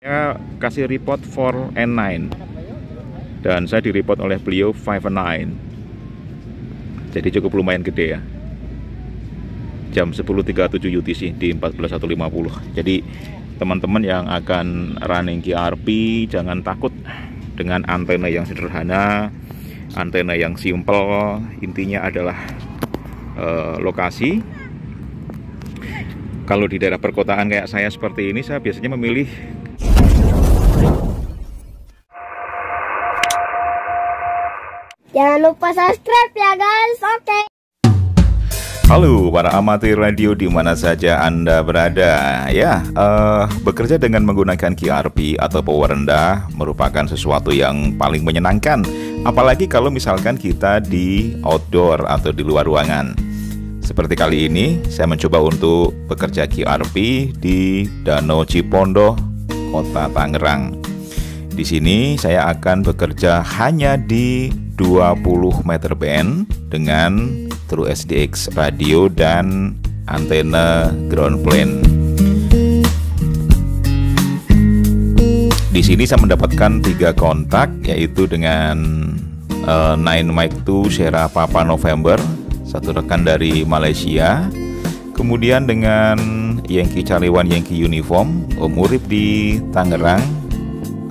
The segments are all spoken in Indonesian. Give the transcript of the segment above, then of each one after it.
Saya kasih report 4 and 9 dan saya direport oleh beliau 5 and 9. Jadi cukup lumayan gede ya. Jam 10.37 UTC di 14.150. Jadi teman-teman yang akan running QRP jangan takut dengan antena yang sederhana, antena yang simple. Intinya adalah lokasi. Kalau di daerah perkotaan kayak saya seperti ini, saya biasanya memilih jangan lupa subscribe ya guys. Oke. Halo para amatir radio di mana saja Anda berada. Ya, bekerja dengan menggunakan QRP atau power rendah merupakan sesuatu yang paling menyenangkan. Apalagi kalau misalkan kita di outdoor atau di luar ruangan. Seperti kali ini, saya mencoba untuk bekerja QRP di Danau Cipondoh, Kota Tangerang. Di sini saya akan bekerja hanya di 20 meter band dengan True SDX radio dan antena ground plane. Di sini saya mendapatkan 3 kontak, yaitu dengan 9 Mic 2 Sierra Papa November, satu rekan dari Malaysia. Kemudian dengan Yankee Charlie One Yankee Uniform, Om Urip di Tangerang.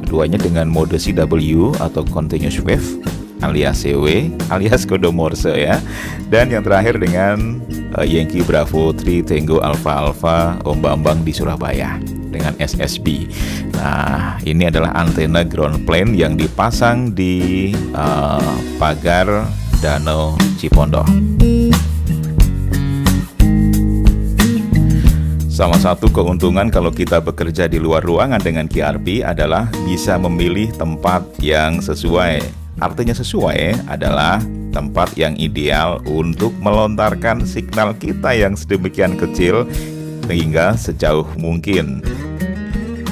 Keduanya dengan mode CW atau Continuous Wave alias CW alias kode Morse ya. Dan yang terakhir dengan Yankee Bravo 3 Tango Alpha Alpha Om Bambang di Surabaya dengan SSB. Nah, ini adalah antena ground plane yang dipasang di pagar Danau Cipondoh. Salah satu keuntungan kalau kita bekerja di luar ruangan dengan QRP adalah bisa memilih tempat yang sesuai. Artinya sesuai adalah tempat yang ideal untuk melontarkan signal kita yang sedemikian kecil hingga sejauh mungkin.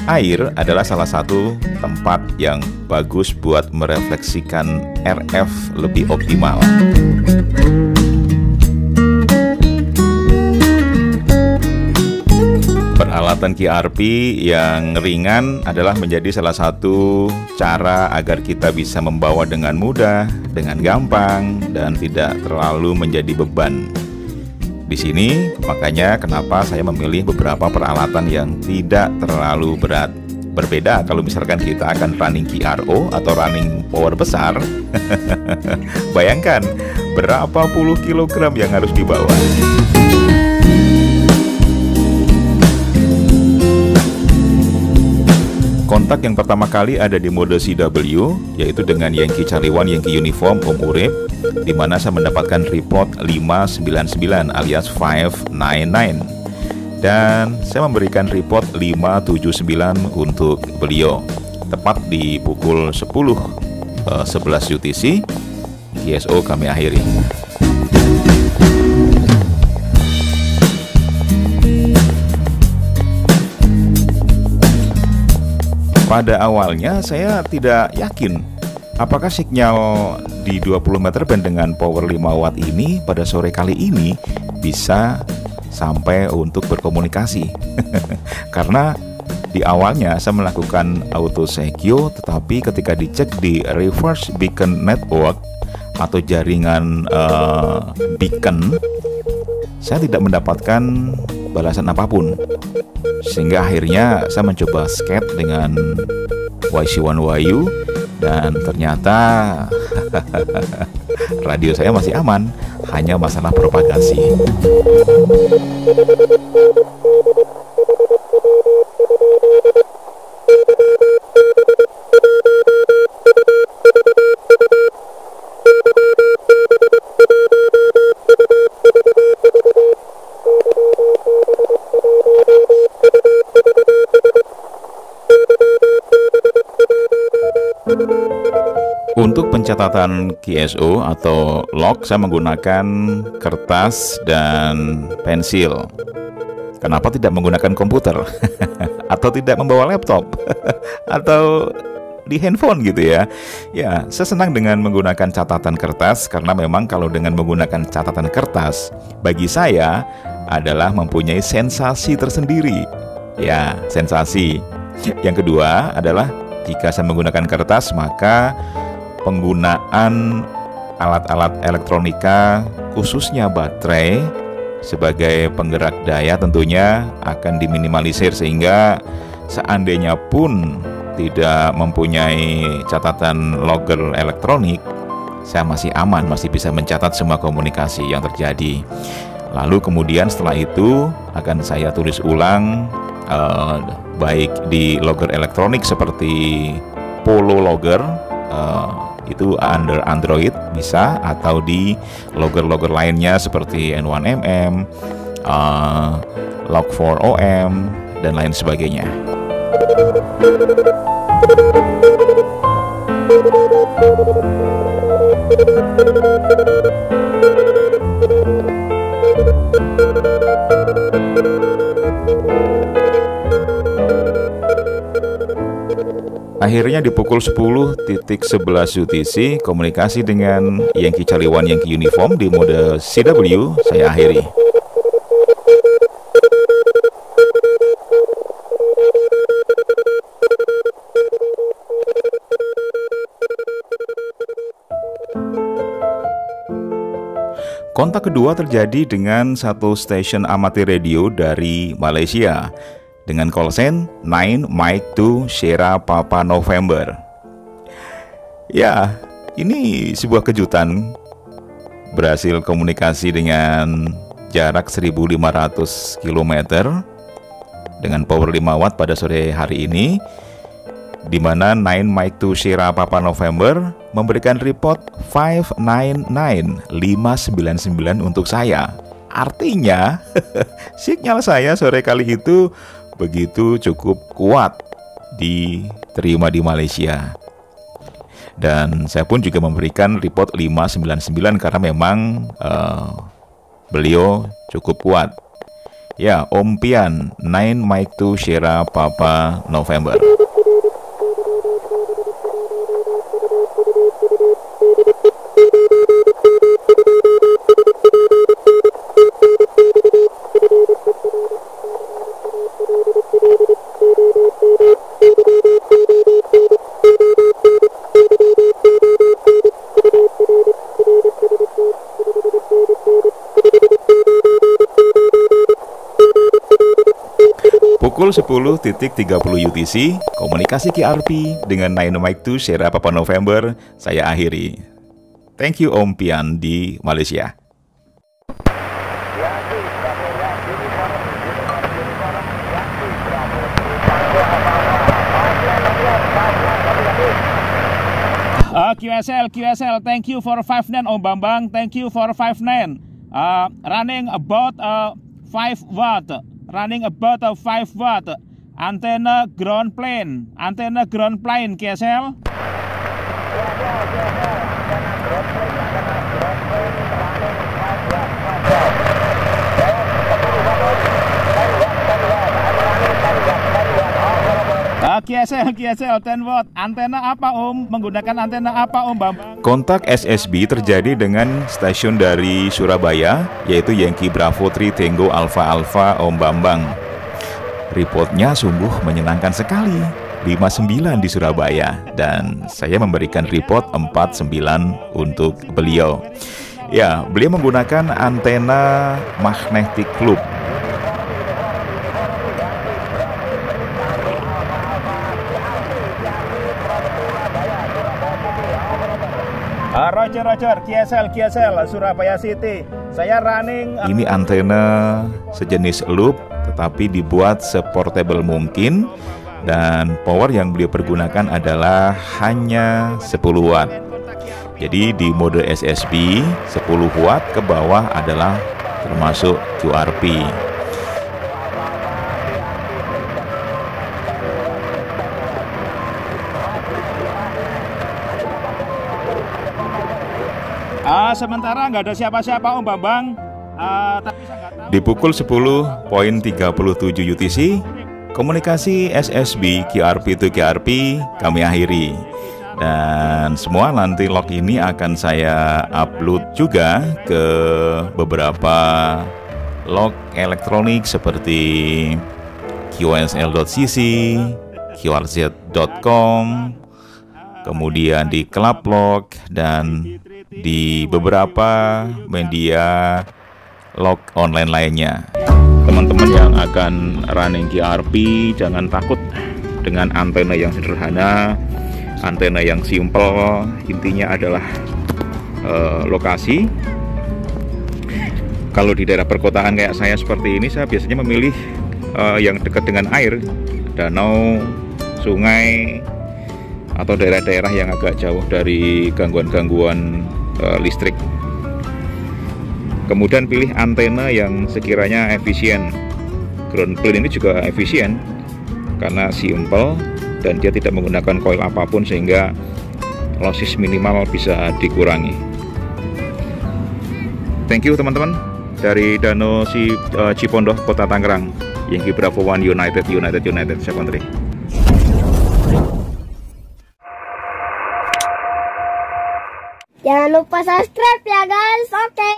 Air adalah salah satu tempat yang bagus buat merefleksikan RF lebih optimal. Peralatan QRP yang ringan adalah menjadi salah satu cara agar kita bisa membawa dengan mudah, dengan gampang, dan tidak terlalu menjadi beban. Di sini makanya kenapa saya memilih beberapa peralatan yang tidak terlalu berat. Berbeda kalau misalkan kita akan running QRO atau running power besar. Bayangkan berapa puluh kilogram yang harus dibawa. Kontak yang pertama kali ada di mode CW, yaitu dengan Yankee Charlie One Yankee Uniform Om Urip, di mana saya mendapatkan report 599 alias 599. Dan saya memberikan report 579 untuk beliau. Tepat di pukul 10.11 UTC, QSO kami akhiri. Pada awalnya saya tidak yakin apakah sinyal di 20 meter band dengan power 5 watt ini pada sore kali ini bisa sampai untuk berkomunikasi. Karena di awalnya saya melakukan auto secure, tetapi ketika dicek di reverse beacon network atau jaringan beacon, saya tidak mendapatkan balasan apapun. Sehingga akhirnya saya mencoba skate dengan YC1 Wayu, dan ternyata radio saya masih aman, hanya masalah propagasi. Untuk pencatatan QSO atau log saya menggunakan kertas dan pensil. Kenapa tidak menggunakan komputer? Atau tidak membawa laptop? Atau di handphone gitu ya? Ya, saya senang dengan menggunakan catatan kertas karena memang kalau dengan menggunakan catatan kertas, bagi saya adalah mempunyai sensasi tersendiri. Ya, sensasi. Yang kedua adalah jika saya menggunakan kertas, maka penggunaan alat-alat elektronika khususnya baterai sebagai penggerak daya tentunya akan diminimalisir, sehingga seandainya pun tidak mempunyai catatan logger elektronik, saya masih aman, masih bisa mencatat semua komunikasi yang terjadi. Lalu kemudian setelah itu akan saya tulis ulang, baik di logger elektronik seperti Polo Logger, itu under Android bisa, atau di logger-logger lainnya seperti N1MM, Log4OM, dan lain sebagainya. Akhirnya di pukul 10.11 UTC, komunikasi dengan Yankee Charlie 1 Yankee Uniform di mode CW saya akhiri. Kontak kedua terjadi dengan satu stasiun amatir radio dari Malaysia dengan call sign 9 Mike 2 Sierra Papa November. Ya, ini sebuah kejutan. Berhasil komunikasi dengan jarak 1500 km dengan power 5 watt pada sore hari ini, di mana 9 Mike 2 Sierra Papa November memberikan report 599 untuk saya. Artinya sinyal saya sore kali itu begitu cukup kuat diterima di Malaysia. Dan saya pun juga memberikan report 599 karena memang beliau cukup kuat. Ya, Om Pian 9 Mike 2 Sierra Papa November. Pukul 10.30 UTC, komunikasi QRP dengan 9 Mike 2 Sierra Papa November saya akhiri. Thank you Om Pian di Malaysia. QSL, thank you for 59 Om Bambang, thank you for 59. Running about 5 watt. Running about 5 watt. Antenna ground plane QSL. QSL 10 watt. Antena apa Om? Menggunakan antena apa Om Bambang? Kontak SSB terjadi dengan stasiun dari Surabaya, yaitu Yankee Bravo 3 Tango Alpha Alpha Om Bambang. Reportnya sungguh menyenangkan sekali, 59 di Surabaya, dan saya memberikan report 49 untuk beliau. Ya, beliau menggunakan antena magnetic loop. Roger, QSL, Surabaya City. Saya running. Ini antena sejenis loop, tetapi dibuat seportable mungkin, dan power yang beliau pergunakan adalah hanya 10 watt. Jadi di mode SSB 10 watt ke bawah adalah termasuk QRP. Sementara nggak ada siapa-siapa Om Bambang. Tapi saya nggak tahu. Di pukul 10.37 UTC, komunikasi SSB QRP to QRP kami akhiri. Dan semua nanti log ini akan saya upload juga ke beberapa log elektronik seperti QSL.cc, qrz.com, kemudian di Clublog, dan di beberapa media log online lainnya. Teman-teman yang akan running QRP, jangan takut dengan antena yang sederhana, antena yang simple. Intinya adalah lokasi. Kalau di daerah perkotaan kayak saya seperti ini, saya biasanya memilih yang dekat dengan air, danau, sungai, atau daerah-daerah yang agak jauh dari gangguan-gangguan listrik. Kemudian pilih antena yang sekiranya efisien. Ground plane ini juga efisien karena simple dan dia tidak menggunakan coil apapun, sehingga losses minimal bisa dikurangi. Thank you teman-teman dari Danau Cipondoh, Kota Tangerang, Yankee Bravo One United Secondary. Jangan lupa subscribe ya guys. Oke.